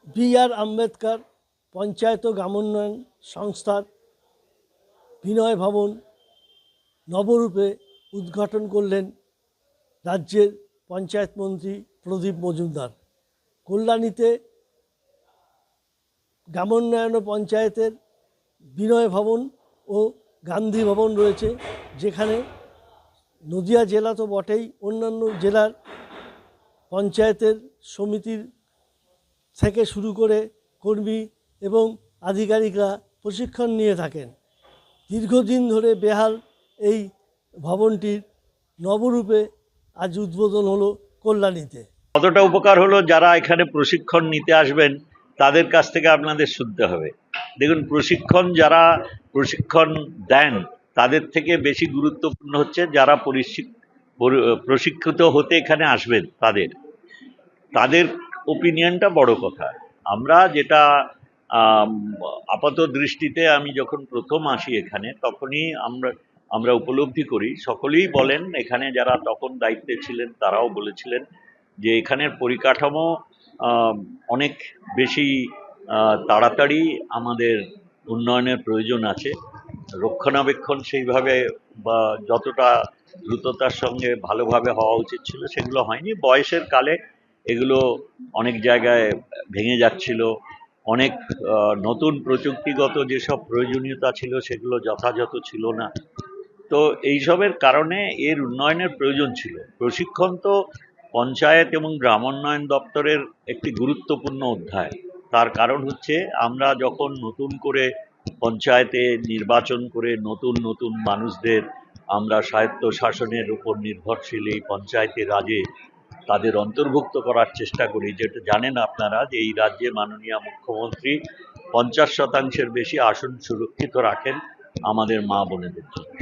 B.R.. Ambedkar panchayat ও গ্রামোন্নয়ন সংস্থার বিনয় ভবন নবরূপে উদ্ঘাটন করলেন রাজ্যের পঞ্চায়েত মন্ত্রী প্রদীপ মজুমদার। কল্যাণীতে গ্রামোন্নয়ন ও পঞ্চায়েতের বিনয় ভবন ও গান্ধী ভবন রয়েছে, যেখানে নদিয়া জেলা তো বটেই, অন্যান্য জেলার পঞ্চায়েতের সমিতির থেকে শুরু করে কর্মী এবং আধিকারিকরা প্রশিক্ষণ নিয়ে থাকেন। দীর্ঘদিন ধরে বেহাল এই ভবনটির নবরূপে আজ উদ্বোধন হলো কল্যাণীতে। কতটা উপকার হলো যারা এখানে প্রশিক্ষণ নিতে আসবেন তাদের কাছ থেকে আপনাদের শুনতে হবে। দেখুন, যারা প্রশিক্ষণ দেন তাদের থেকে বেশি গুরুত্বপূর্ণ হচ্ছে যারা প্রশিক্ষিত হতে এখানে আসবেন তাদের ওপিনিয়নটা বড় কথা। আমরা যেটা আপাত দৃষ্টিতে আমি যখন প্রথম আসি এখানে তখনই আমরা উপলব্ধি করি, সকলেই বলেন, এখানে যারা তখন দায়িত্বে ছিলেন তারাও বলেছিলেন যে এখানের পরিকাঠামো অনেক বেশি তাড়াতাড়ি আমাদের উন্নয়নের প্রয়োজন আছে। রক্ষণাবেক্ষণ সেইভাবে বা যতটা দ্রুততার সঙ্গে ভালোভাবে হওয়া উচিত ছিল সেগুলো হয়নি। বয়সের কালে এগুলো অনেক জায়গায় ভেঙে যাচ্ছিল, অনেক নতুন প্রযুক্তিগত যেসব প্রয়োজনীয়তা ছিল সেগুলো যথাযথ ছিল না। তো এইসবের কারণে এর উন্নয়নের প্রয়োজন ছিল। প্রশিক্ষণ তো পঞ্চায়েত এবং গ্রামোন্নয়ন দপ্তরের একটি গুরুত্বপূর্ণ অধ্যায়। তার কারণ হচ্ছে আমরা যখন নতুন করে পঞ্চায়েতে নির্বাচন করে নতুন নতুন মানুষদের আমরা স্বায়ত্ত শাসনের উপর নির্ভরশীল এই পঞ্চায়েতের রাজে তাদের অন্তর্ভুক্ত করার চেষ্টা করি। যেটা জানেন আপনারা যে এই রাজ্যে মাননীয় মুখ্যমন্ত্রী 50% বেশি আসন সুরক্ষিত রাখেন আমাদের মা বোনেদের জন্য।